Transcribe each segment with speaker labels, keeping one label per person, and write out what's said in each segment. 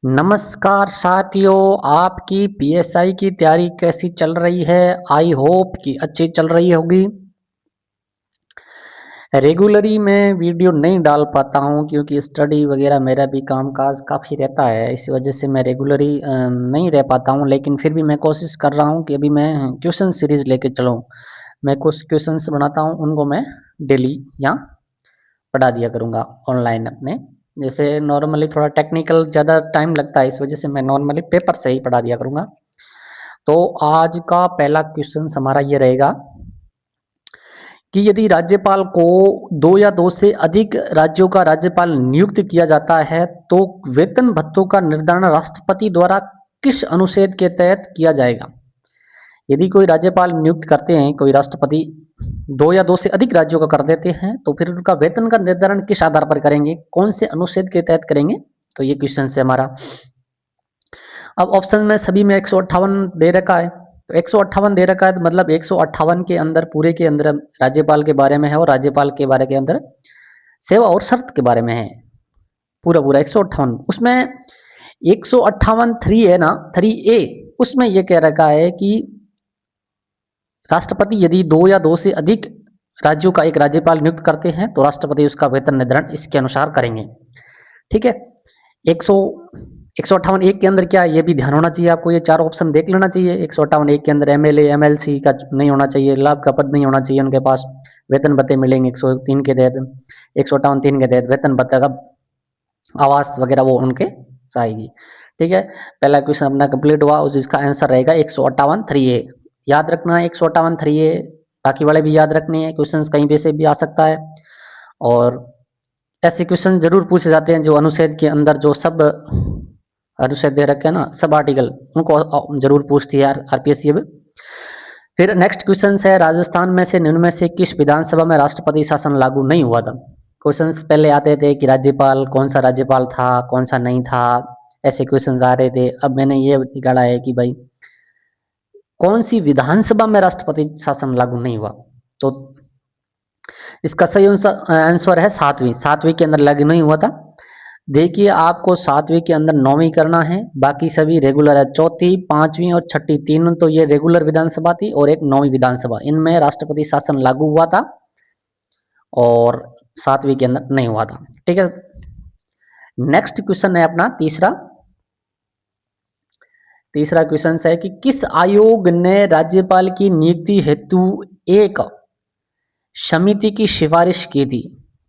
Speaker 1: नमस्कार साथियों, आपकी पीएसआई की तैयारी कैसी चल रही है? आई होप कि अच्छी चल रही होगी। रेगुलरली मैं वीडियो नहीं डाल पाता हूं क्योंकि स्टडी वगैरह मेरा भी कामकाज काफ़ी रहता है, इस वजह से मैं रेगुलरली नहीं रह पाता हूं। लेकिन फिर भी मैं कोशिश कर रहा हूं कि अभी मैं क्वेश्चन सीरीज लेके चलूं। मैं कुछ क्वेश्चंस बनाता हूं, उनको मैं डेली या पढ़ा दिया करूँगा ऑनलाइन अपने। जैसे नॉर्मली थोड़ा टेक्निकल ज़्यादा टाइम लगता है, इस वजह से मैं नॉर्मली पेपर से ही पढ़ा दिया करूँगा। तो आज का पहला क्वेश्चन हमारा ये रहेगा कि यदि राज्यपाल को 2 या 2 से अधिक राज्यों का राज्यपाल नियुक्त किया जाता है तो वेतन भत्तों का निर्धारण राष्ट्रपति द्वारा किस अनुच्छेद के तहत किया जाएगा? यदि कोई राज्यपाल नियुक्त करते हैं, कोई राष्ट्रपति 2 या 2 से अधिक राज्यों का कर देते हैं तो फिर उनका वेतन का निर्धारण किस आधार पर करेंगे, कौन से अनुच्छेद के तहत करेंगे? तो ये क्वेश्चन है हमारा। अब ऑप्शन में सभी में 158 दे रखा है, तो 158 दे रखा है तो मतलब 158 के अंदर पूरे के अंदर राज्यपाल के बारे में है और राज्यपाल के बारे के अंदर सेवा और शर्त के बारे में है। पूरा पूरा 158 उसमें 158 3 है ना, 3A, उसमें ये कह रखा है कि राष्ट्रपति यदि 2 या 2 से अधिक राज्यों का एक राज्यपाल नियुक्त करते हैं तो राष्ट्रपति उसका वेतन निर्धारण इसके अनुसार करेंगे। ठीक है, 158 एक के अंदर क्या है ये भी ध्यान होना चाहिए आपको, ये 4 ऑप्शन देख लेना चाहिए। 158 एक के अंदर एमएलए एमएलसी का नहीं होना चाहिए, लाभ का पद नहीं होना चाहिए उनके पास, वेतन भत्ते मिलेंगे 103 के तहत, 158 3 के तहत वेतन भत्ता का आवास वगैरह वो उनके आएगी। ठीक है, पहला क्वेश्चन अपना कंप्लीट हुआ और जिसका आंसर रहेगा 158 3A। याद रखना है 158 3A, बाकी वाले भी याद रखने हैं, क्वेश्चन कहीं पे से भी आ सकता है। और ऐसे क्वेश्चन जरूर पूछे जाते हैं जो अनुच्छेद के अंदर जो सब अनुच्छेद दे रखे हैं ना, सब आर्टिकल, उनको जरूर पूछती है आरपीएससी। अब फिर नेक्स्ट क्वेश्चन है, राजस्थान में से निम्न में से किस विधानसभा में राष्ट्रपति शासन लागू नहीं हुआ था? क्वेश्चन पहले आते थे कि राज्यपाल कौन सा राज्यपाल था, कौन सा नहीं था, ऐसे क्वेश्चन आ रहे थे। अब मैंने ये निकाला है कि भाई कौन सी विधानसभा में राष्ट्रपति शासन लागू नहीं हुआ, तो इसका सही आंसर है 7वीं के अंदर लागू नहीं हुआ था। देखिए आपको 7वीं के अंदर 9वीं करना है, बाकी सभी रेगुलर है। 4th 5वीं और 6ठी तीन तो ये रेगुलर विधानसभा थी और एक 9वीं विधानसभा, इनमें राष्ट्रपति शासन लागू हुआ था और 7वीं के अंदर नहीं हुआ था। ठीक है, नेक्स्ट क्वेश्चन है अपना तीसरा क्वेश्चन है कि किस आयोग ने राज्यपाल की नियुक्ति हेतु एक समिति की सिफारिश की थी?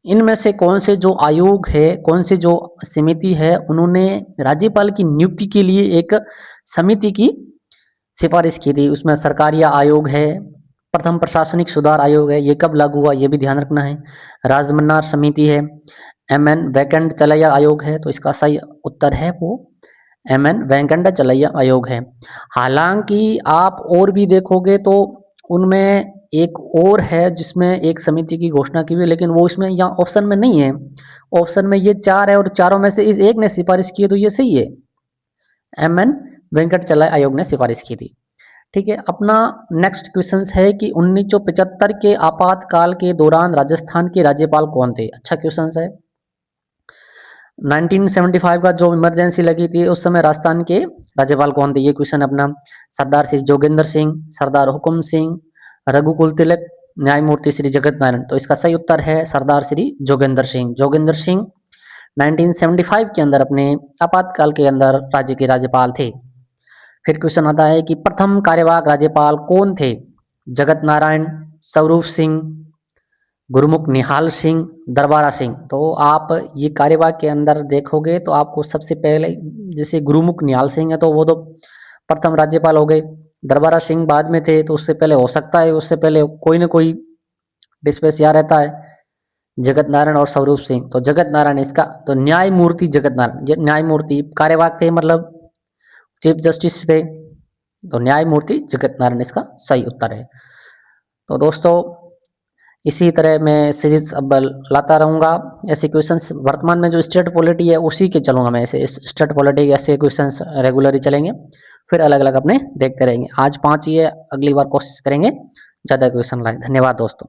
Speaker 1: इनमें से कौन से जो आयोग है, कौन से जो समिति है, उन्होंने राज्यपाल की नियुक्ति के लिए एक समिति की सिफारिश की थी? उसमें सरकारिया आयोग है, प्रथम प्रशासनिक सुधार आयोग है, ये कब लागू हुआ ये भी ध्यान रखना है, राजमन्नार समिति है, MN वेंकट आयोग है, तो इसका सही उत्तर है वो MN वेंकट आयोग है। हालांकि आप और भी देखोगे तो उनमें एक और है जिसमें एक समिति की घोषणा की हुई, लेकिन वो इसमें यहाँ ऑप्शन में नहीं है। ऑप्शन में ये 4 है और चारों में से इस एक ने सिफारिश की है, तो ये सही है, MN वेंकट आयोग ने सिफारिश की थी। ठीक है, अपना नेक्स्ट क्वेश्चन है कि 1975 के आपातकाल के दौरान राजस्थान के राज्यपाल कौन थे? अच्छा क्वेश्चन है। 1975 का जो इमरजेंसी लगी थी उस समय राजस्थान के राज्यपाल कौन थे? ये क्वेश्चन अपना सरदार श्री जोगेंद्र सिंह, सरदार हुकुम सिंह, रघुकुल तिलक, न्यायमूर्ति श्री जगत नारायण। तो इसका सही उत्तर है सरदार श्री जोगेंद्र सिंह। जोगेंद्र सिंह 1975 के अंदर अपने आपातकाल के अंदर राज्य के राज्यपाल थे। फिर क्वेश्चन आता है कि प्रथम कार्यवाहक राज्यपाल कौन थे? जगत नारायण, स्वरूप सिंह, गुरुमुख निहाल सिंह, दरबारा सिंह। तो आप ये कार्यवाहक के अंदर देखोगे तो आपको सबसे पहले जैसे गुरुमुख निहाल सिंह है तो वो तो प्रथम राज्यपाल हो गए, दरबारा सिंह बाद में थे, तो उससे पहले हो सकता है, उससे पहले कोई ना कोई डिस्पेस यहाँ रहता है, जगत नारायण और स्वरूप सिंह। तो जगत नारायण इसका, तो न्यायमूर्ति जगत नारायण, न्यायमूर्ति कार्यवाहक थे मतलब चीफ जस्टिस थे, तो न्यायमूर्ति जगत नारायण इसका सही उत्तर है। तो दोस्तों इसी तरह मैं सीरीज अब लाता रहूँगा ऐसे क्वेश्चंस। वर्तमान में जो स्टेट पॉलिटी है उसी के चलूँगा मैं, ऐसे स्टेट पॉलिटी के ऐसे क्वेश्चंस रेगुलरली चलेंगे, फिर अलग अलग अपने देखते रहेंगे। आज 5 ही है, अगली बार कोशिश करेंगे ज़्यादा क्वेश्चन लाए। धन्यवाद दोस्तों।